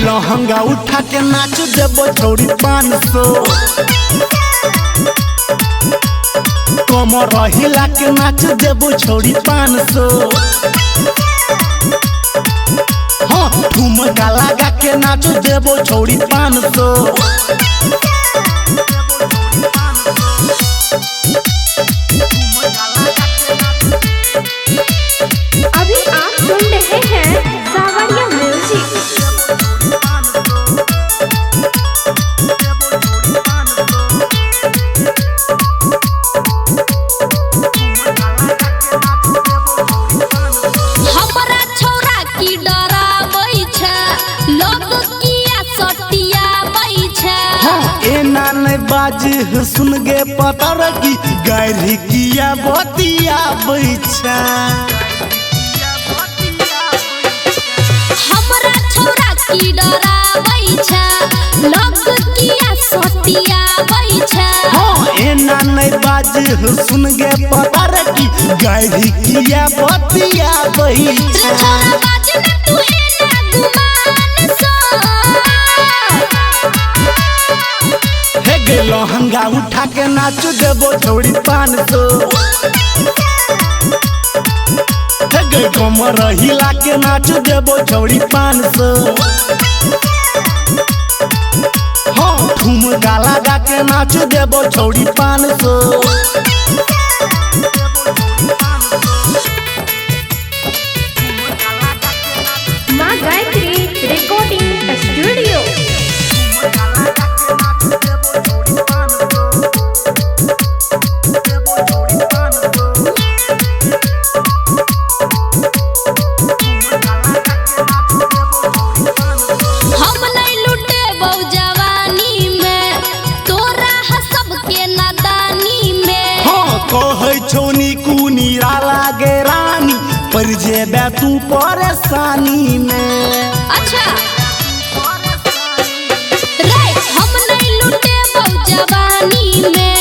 लहंगा उठा के नाच देबो छोड़ी 500 कमर हिला के नाच देबो छोड़ी 500 हाँ ठुमका लगा के नाच देबो छोड़ी 500 अभी आप सुन रहे हैं सावरिया म्यूजिक। हमरा छोरा की डराबै छै लोग किया सटियाबै छै हाँ एना नहीं बाजी सुन गे पतर की गायरी किया बतियाबै छै हमरा छोरा की डराबै छै लोग किया सटियाबै छै हाँ एना नहीं बाजी सुन गे पतर की गायरी किया बतियाबै छै छोरा बाज न तू एना गुमान सो हे गे लहंगा उठा के नाच देबो छोड़ी 500 हे गे कमर हिला के नाच देबो छोड़ी 500 हाँ ठुमका लगा के नाच देबो छोड़ी 500 माँ गायत्री रिकॉर्डिंग स्टूडियो। हम नहीं लुटेबौ जवानी में तोरा हसब के नादानी में हाँ कहै छोनी कुनीरा लागे रानी पर जेबे तू परेशानी में अच्छा रे हम नहीं लुटेबौ जवानी में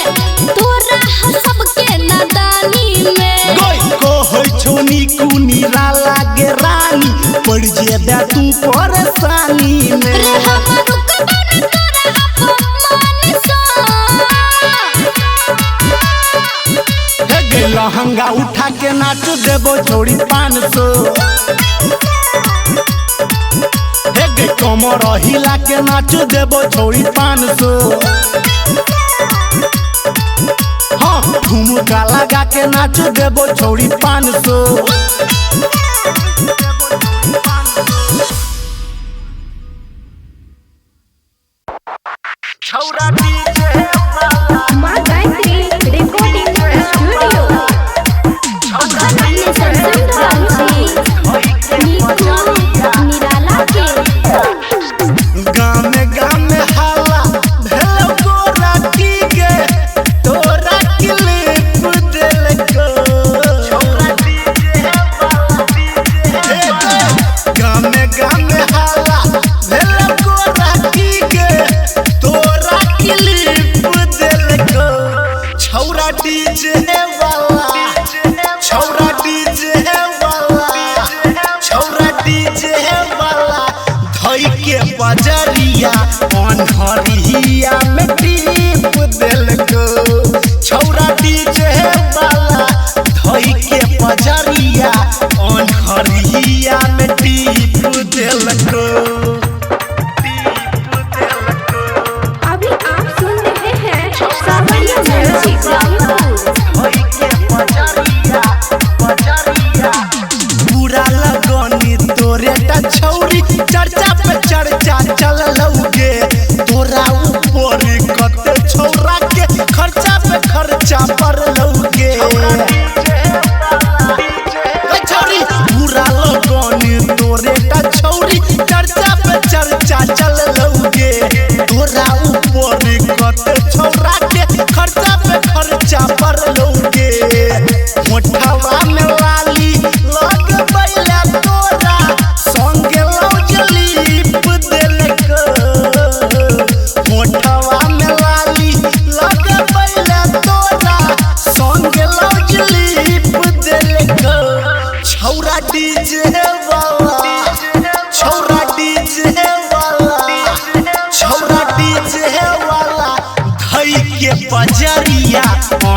तोरा हसब के नादानी में कहै छोनी कुनीरा लागे रानी पर जेबे तू परेशानी में रे हम रुकबौ न तोरा अपमान सो हे गे लहंगा उठा के नाच देबो छोड़ी 500 हे गे कमर हिला के नाच देबो छोड़ी 500 हाँ ठुमका लगा के नाच देबो छोड़ी 500 छौरा डीजे माँ गायत्री रिकॉर्डिंग स्टूडियो। अन्य संसद नीकू निराला के गामे गामे हाला भेलो गोरा टीके तोरा क्लिप देलको छौरा डीजे गामे गामे हाला भेलो गोरा टीके तोरा क्लिप देलको छौरा डीजे वाला छौरा डीजे वाला छौरा डीजे वाला धई के बजरिया अनहरिया में टीप देलको छौरा डीजे वाला धई के बजरिया अनहरिया में टीप देलको अभी आप सुन रहे हैं सावरिया म्यूजिक। पूरा लगनी तोरे टा छौरी चर्चा पे चर्चा चल लौगे तोरा ऊपर कते छौरा के खर्चा पे खर्चा पर लौगे छौरी पूरा लगनी तोरे टा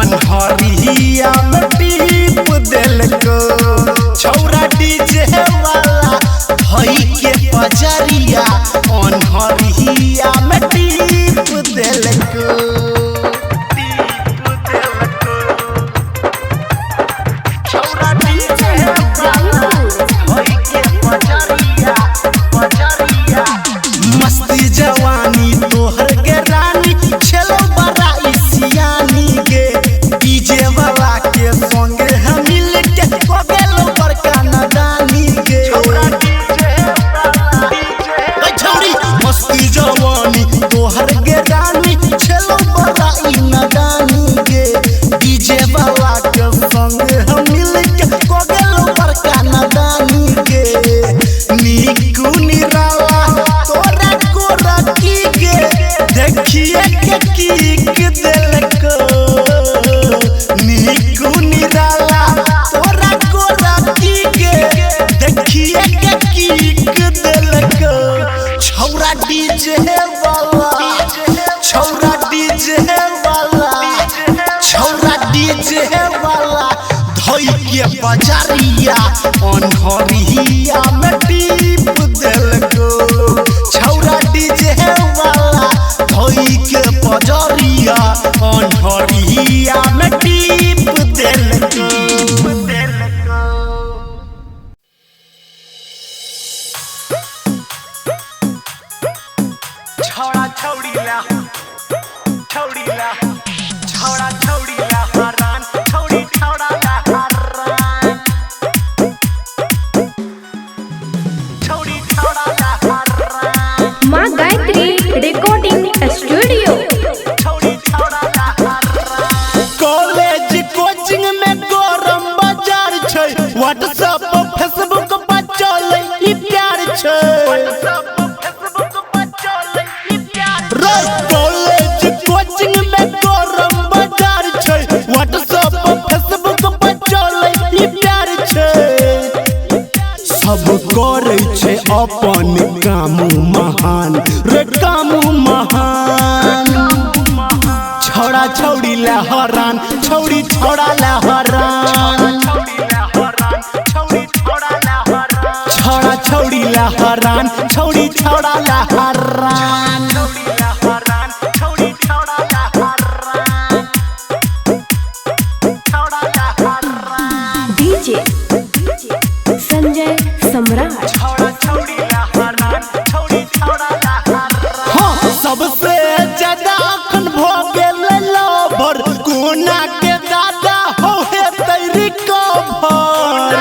अनहरिया में टीप देलको छौरा डीजे वाला हई के पजरिया अनहरिया में टीप देलको छौरा डीजे हई के पजरिया मस्ती जवानी तोहर के रानी छेलो बड़ा सियानी के डीजे वाला के संगे हम मिल के कोगेलो बड़का नदानी के छौरी मस्ती जवानी तोहर के रानी छेलो बड़ा नदानी के डीजे वाला के संगे हम मिल के कोगेलो बड़का नदानी के नीकू निराला तोरा कोरा की के देखिए के कीक देलको नीकू निराला तोरा कोरा की के देखिए के कीक देलको छौरा डीजे वाला छौरा डीजे वाला छौरा डीजे वाला धोई के बजारिया अनहरिया में टीप देलको छौरा डीजे वाला धोई के बजारिया अनहरिया में टीप देलको छौड़ा छौड़ीला छौड़ीला छौड़ा छौड़ीला हरान छौड़ी छौड़ा ला हरान छौड़ी छौड़ा ला हरान माँ गायत्री रिकॉर्डिंग स्टूडियो। छौड़ी छौड़ा ला हरान कॉलेज कोचिंग में गरम बाजार छै व्हाट्सएप फेसबुक पर चले ई प्यार छै कॉलेज कोचिंग में गरम बाजार छै व्हाट्सएप फेसबुक पर चले ई प्यार छै सब करे छै अपन काम महान रे काम महान छौड़ा छौड़ी ला हरान छौड़ी छौड़ा ला हरान छौड़ा छौड़ी ला हरान छौड़ी छौड़ा ला हरान डीजे संजय सम्राट। हाँ, सबसे ज्यादा अखन भ गेल लवर कोना के दादा हो हे तैरी कभर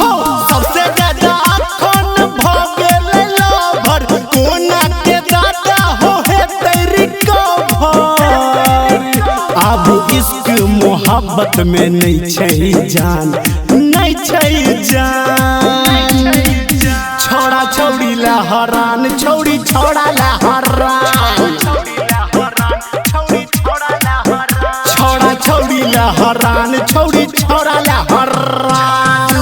हाँ, सबसे ज्यादा अखन भ गेल लवर कोना के दादा हो हे तैरी कभर अब इश्क मोहब्बत में नहीं छै जान नहीं छै जान छौड़ा छौड़ी ला हरान छौड़ी छौड़ा ला हरान छौड़ा छौड़ी ला हरान छौड़ी छौड़ा ला हरान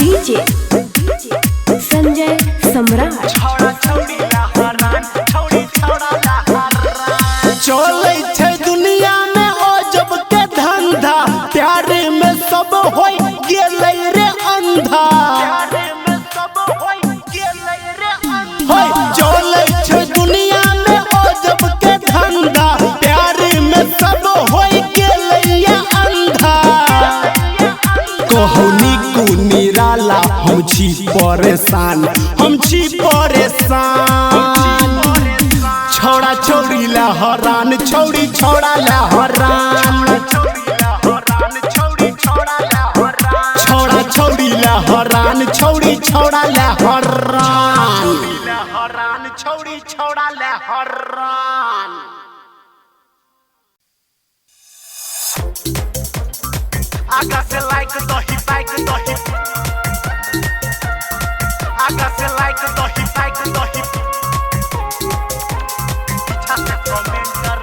डीजे संजय सम्राट। चले छै दुनिया में अजब के धंधा प्यार में सब होई गेलै रे अंधा होय चले छै दुनिया में अजब के धंधा प्यार में सब होई गेलै ये अंधा कहनी को निराला हम छी परेशान हम छी परेशान छौड़ा छौड़ी ला हरान छौड़ी छौड़ा ला हरान छौड़ा छौड़ी ला हरान छौड़ी छौड़ा ला हरान छौड़ी छौड़ा ला हरान आगा से लाइक दही बाइक दही आगा से लाइक दही बाइक दही पीछा से कमेंट कर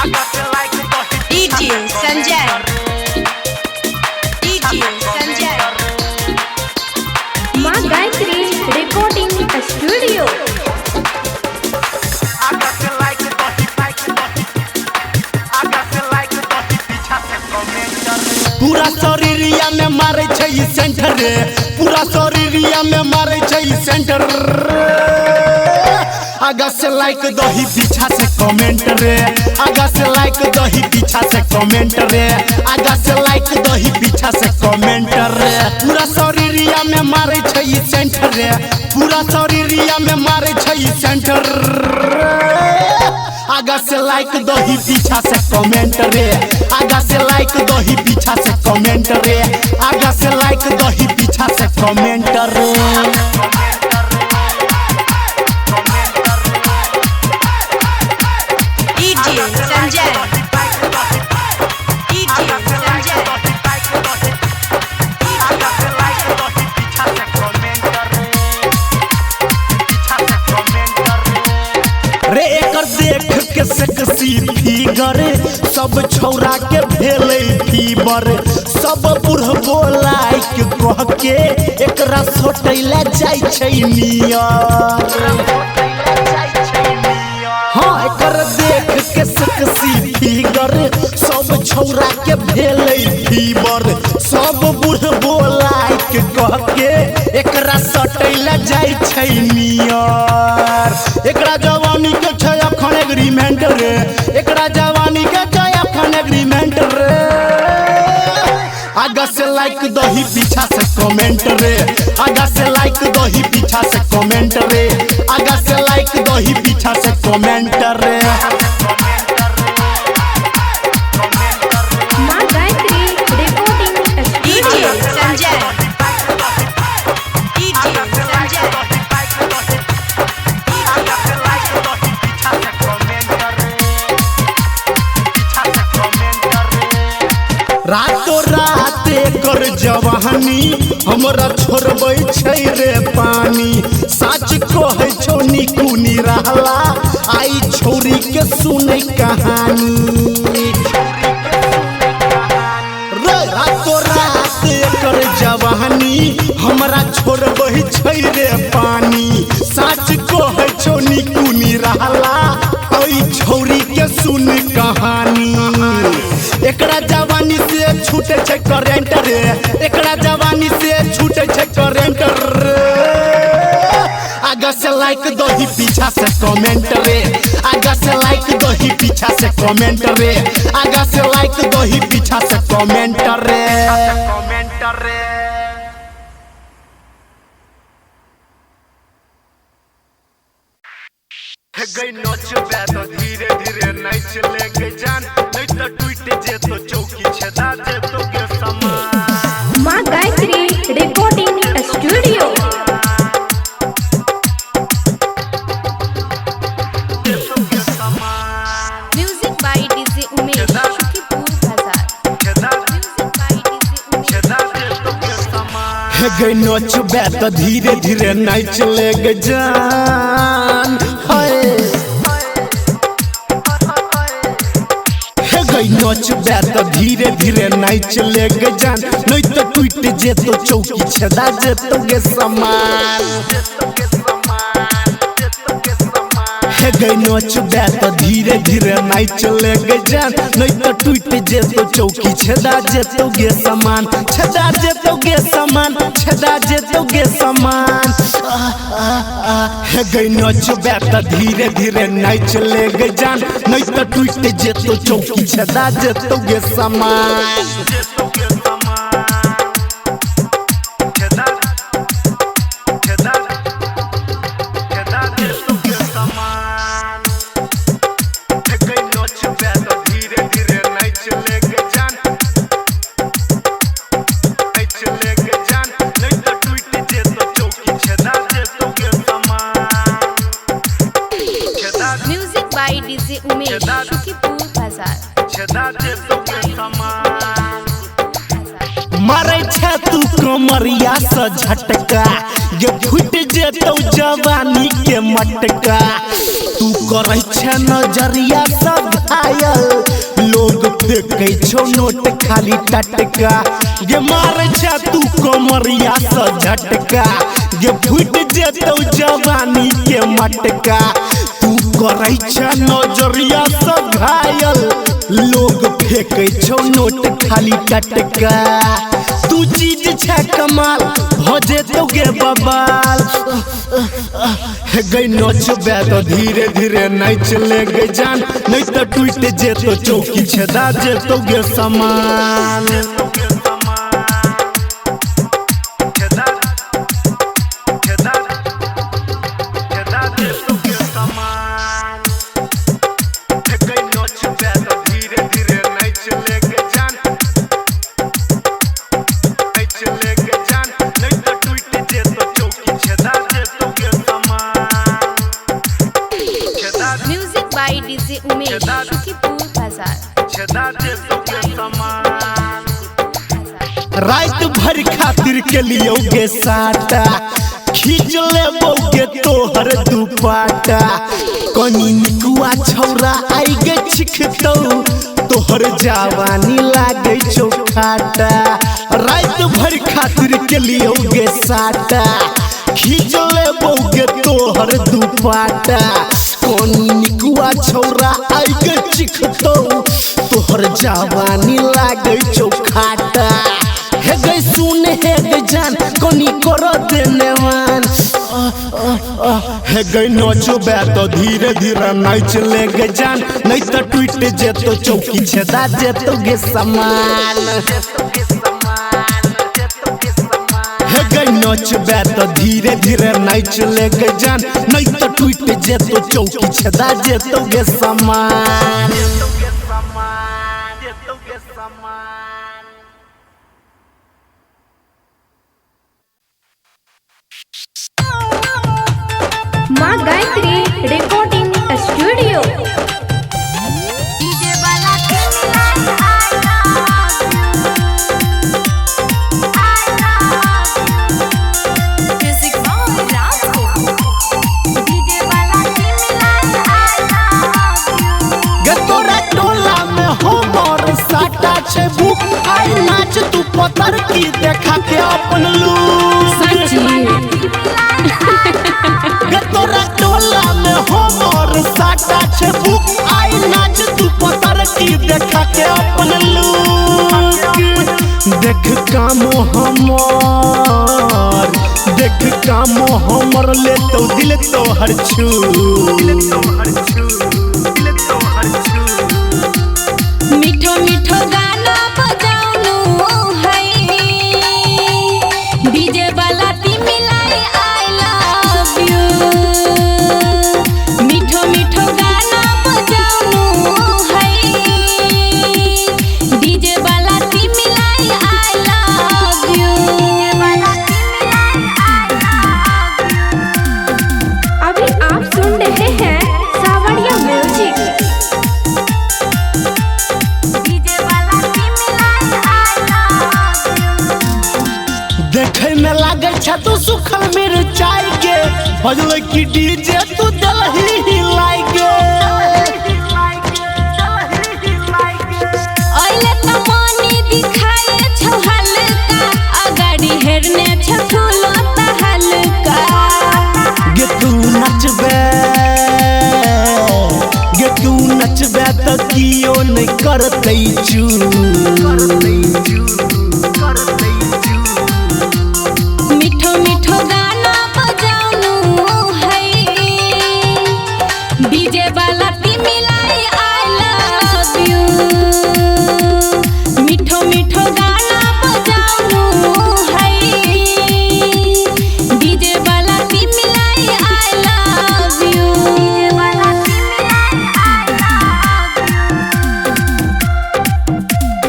आगा से लाइक दही DJ Sanjay DJ Sanjay पूरा शरीरिया में मारे छै ई सेंटर रे पूरा शरीरिया में मारे छै ई सेंटर आगा से लाइक दही पीछा से कमेंट रे आगा से लाइक दही पीछा से कमेंट रे आगा से लाइक दही पीछा से कमेंट रे पूरा शरीरिया में मारे छै ई सेंटर रे पूरा शरीरिया में मारे छै ई सेंटर आगा से लाइक दही पीछा से कमेंट रे आगा से लाइक दही पीछा से कमेंट रे आगा से लाइक दही पीछा से कमेंट रे संजय रे एकर देख के सेक्सी फिगर सब छौरा के भेले फीवर सब बुढ़बो लाइक कह के एकरा सोटैला जाय छै नियर हाँ एकर देख के सेक्सी फिगर सब छौरा के भेले फीवर सब बुढ़बो लाइक कह के एकरा सटैला जाय छै नियर एकरा जवानी के छै अखन एग्रीमेंट रे एकरा जवानी के छै अखन एग्रीमेंट रे आगा से लाइक दही पीछा से कमेंट रे आगा से लाइक दही पीछा से कमेंट रे आगा से लाइक दही पीछा से कमेंट रे माँ गायत्री रिकॉर्डिंग स्टूडियो संजय रातों रात एकर जवानी हमरा छोड़बै छै रे पानी सच कहै छौ निकुनी रहला आई छोरी के सुनै कहानी रातों रात एकर जवानी हमरा छोड़बै छै रे पानी सच कहै छौ निकुनी रहला आई छोरी के सुन कहानी एकरा जवानी से छूटे छै करेंट रे एकरा जवानी से छूटे छै करेंट रे आगा से लाइक दही पीछा से कमेंट रे आगा से लाइक दही पीछा से कमेंट रे आगा से लाइक दही पीछा से कमेंट रे गई नचबे तो धीरे धीरे नाच ले गई जान नहीं तो टूट जे तो चौकी छेदा जे तो के समान माँ Gayatri recording studio music by DJ Umesh Shukipur बाजार म्यूजिक बाय डीजे उमेश गई नचबे तो धीरे धीरे नाच ले गई जान गई नचबे तो धीरे धीरे नाच ले गई जान नहीं तो टूट जे तो चौकी छेदा जे तो के समान गई नचबे तो धीरे धीरे नाच ले गई जान नहीं तो टूट जे तो चौकी छेदा जे तो के समान छेदा जे तो के समान छेदा जे तो के समान गई नचबे तो धीरे धीरे नाच ले गई जान नहीं तो टूट जे तो चौकी छेदा जे तो के समान music by DJ Umesh Shukipur बाजार मारे छे तू कमरिया से झटका ये फुट जेतौ जवानी के मटका तू करे छे नजरिया से घायल लोग फेंकै छौ नोट खाली टटका ये मारे छे तू कमरिया से झटका ये फुट जेतौ जवानी के मटका तू करे छे नजरिया से घायल लोग फेंके छौ नोट खाली टटका तू चीज छै कमाल हो जेतौ गे बबाल हे गई नचबे तो धीरे धीरे नाच ले गे जान नहीं तो टूट जेतो चौकी छेदा जेतौ गे समान music by DJ Umesh Shukipur बाजार। रात भर खातिर के लिए गे साटा खींच ले गे तोहर दुपाटा कनी निकुआ छौरा आई गे छिखतौ तोहर जवानी लागे चौखाटा रात भर खातिर के लिए गे साटा खींच ले गे तोहर दुपाटा कनी निकुआ छौरा आई गे छिखतौ तोहर जवानी लागे चौखाटा हे गई सुन हे गई जान कोनी करो देनेवान हे गई नचबे तो धीरे धीरे नाच ले गे जान नहीं तो टूट जेतो चौकी छेदा जेतो गे समान हे गई नचबे तो धीरे धीरे नाच ले गे जान नहीं तो टूट जेतो चौकी छेदा जेतो गे समान माँ गायत्री रिकॉर्डिंग स्टूडियो। तोरा टोला में हमर साटा छे बुक आई नाच तू पतर की देखा के अपन लूक तोरा टोला में हमर साटा छे बुक आई नाच तू पतर की देखा के अपन लूक देख कामो हमर देख कामो हमर ले तो दिल तोहर छू मीठो मीठो गाना बजाउनु है डीजे वाला ती मिलाई आई लव यू मीठो मीठो गाना बजाउनु है डीजे वाला ती मिलाई आई लव यू अभी आप सुन रहे हैं सावरिया म्यूजिक। देखे में लागे छ तू सुखल मिर्चाई के बजल की डीजे तू दलही हिलाई के ओइले त पानी दिखाए छौ हल्का अगाड़ी हेरने छौ फूलो त हल्का गे तू नचबे तो कियो नहीं करतै चू मीठो मीठो गाना बजाउनु है डीजे वाला ती मिलाई आई लव यू मीठो मीठो गाना बजाउनु है डीजे वाला ती मिलाई आई लव यू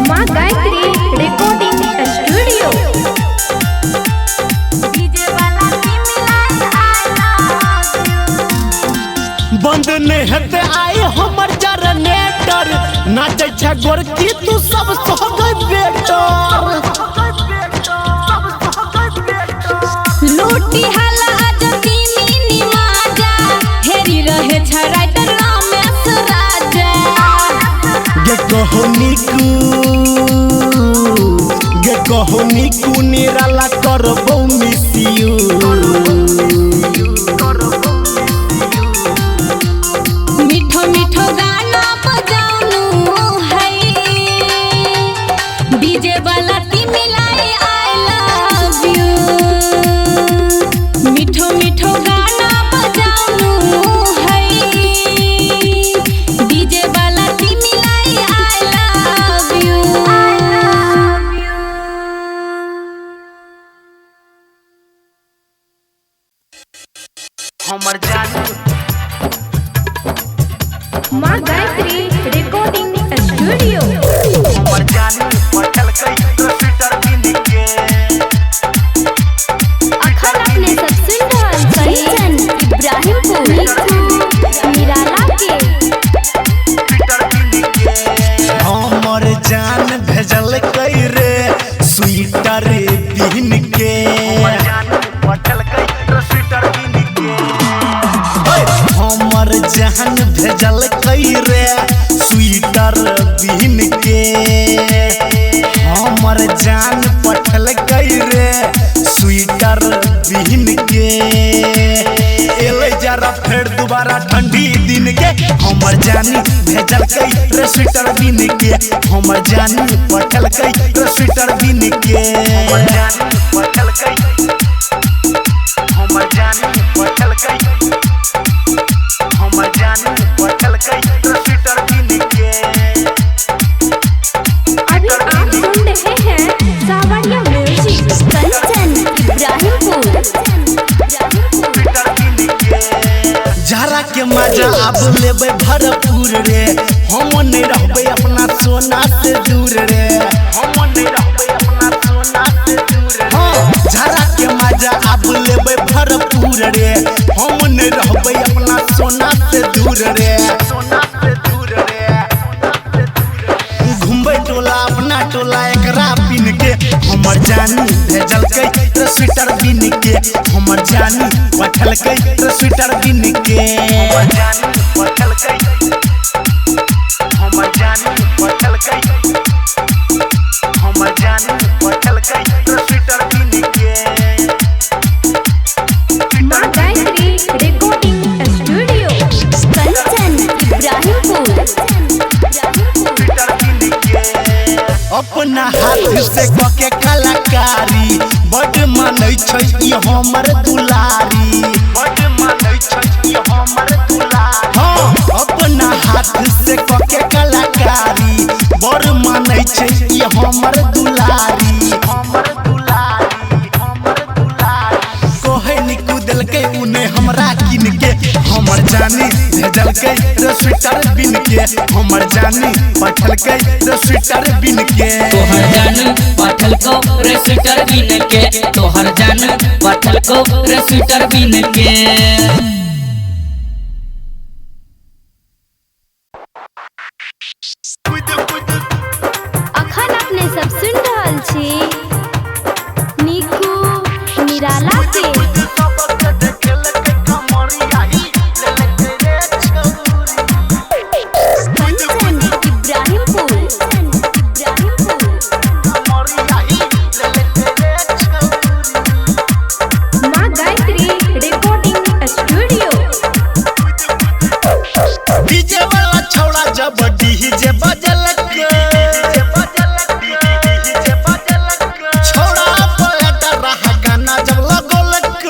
माँ गायत्री रिकॉर्डिंग स्टूडियो। बंद नहीं हेते आए हमर जनरेटर नाचे छ गोरकी तू सब सो गई बेटर लूटी हाला आजती मिनी माजा हेरी रहे छ राइटर रमेश राजा गे कहो निकू निराला करबौ मिस यू मीठो मीठो गाना बजाउनु माँ गायत्री रिकॉर्डिंग स्टूडियो। हमर जानी पटल कई तो स्वेटर बिन के अखन अपने सब सुन रहल कंचन इब्राहिमपुर निराला के स्वेटर बिन के हमर जान भेजल कई रे स्वेटर बिन के हमर जानी पटल कई तो स्वेटर बिन के हमर जान भेजल कई रे स्वेटर बिन के हमर जान पठल कई रे स्वेटर बिन के एले जरा फेर दोबारा ठंडी दिन के हमर जानी भेजल कई रे स्वेटर बिन के हमर जानी पठल कई रे स्वेटर बिन के हमर जानी पठल कई हमर जानी पठल कई हमर जानी पठल कई रे स्वेटर बिन के अभी आप सुन रहे हैं सावरिया म्यूजिक। कंचन इब्राहिमपुर जरा के मजा अब लेबे भरपूर रे हम नहीं रहबे अपना सोना से दूर रे हम नहीं रहबे अपना सोना से दूर रे हाँ जरा के मजा अब लेबे भरपूर रे हम नहीं रहबे अपना सोना से दूर रे सोना से दूर रे घूमबे टोला अपना टोला एकरा बिन के हमर जानी भेजल कई रे स्वेटर बिन के हमर जानी पठल कई रे स्वेटर बिन के हमर जानी पठल कई हमर जानी पठल कई हमर जानी पठल कई रे स्वेटर बिन के माँ गायत्री रिकॉर्डिंग स्टूडियो। कंचन इब्राहिमपुर अपना हाथ से कके कलाकारी बड मानै छै ई हमर दुलारी बड मानै छै ई हमर दुलारी हाँ अपना हाथ से कके कलाकारी बड़ मानै छै ई हमर दुलारी हमर दुलारी हमर दुलारी कोहे निकू देलकै उने हमरा किन के हमर जानी भेजलकै रे स्वेटर बिन के हमर जानी पठलकै रे स्वेटर बिन के तोहर जान पठल को रे स्वेटर बिन के तोहर जान पठल को रे स्वेटर बिन के अखन अपने सब सुन रहल छी निकू निराला के कंचन इब्राहिमपुर माँ गायत्री रिकॉर्डिंग स्टूडियो। डीजे वाला छौड़ा जब डीजे बजलक छौड़ा पलट रहा गाना जब लगोलक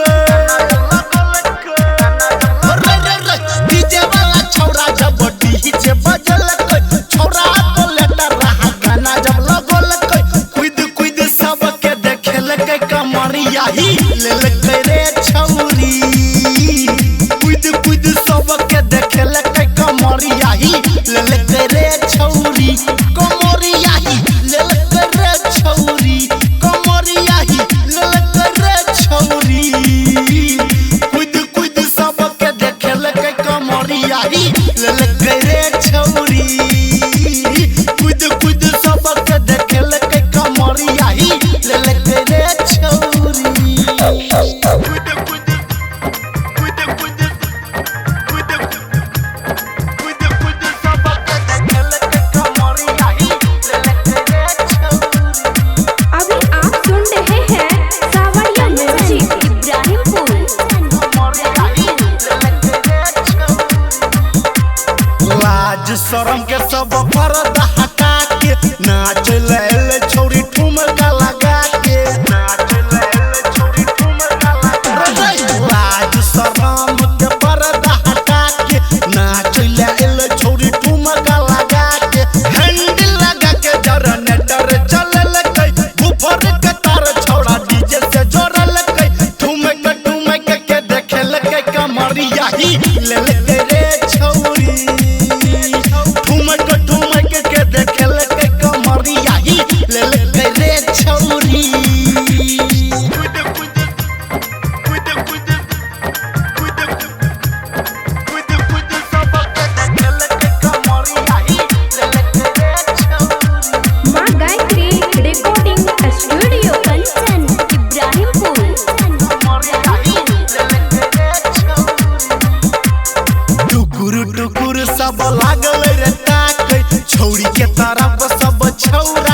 डीजे वाला छौड़ा जब डीजे बजलक छौड़ा पलट रहा गाना जब लगोलक कुद कुद सबके देखेलक कमरिया ही लेलक रे छौरी कुद कुद सबके देखेलक कमरिया ही लेलक रे छौरी कमरिया ही लेलक रे छौरी कमरिया ही लेलक रे छौरी कुद कुद सबके देखेलक कमरिया ही लेलक रे छौरी कुद कुद सबके देखेलक कमरिया ही लेलक रे छौरी कुद कुद कुद कुद कुद कुद कुद सबके देखेलक कमरिया ही लेलक रे छौरी अभी आप सुन रहे हैं सावरिया म्यूजिक। इब्राहिमपुर लाज शरम के सब पर्दा हटा के नाच ले छौरी ठुमका लगा के नाच ले छौरी ठुमका लगा के लाज शरम के पर्दा हटा के नाच ले छौरी ठुमका लगा के हैंडल लगा के जनरेटर चलल कई ऊपर के तार छौड़ा डीजे से जोड़ल कई ठुमक ठुमक के देखेल कई कमरिया ही ले रे छौरी बेर ताकै छौरी के तरफ सब छौरा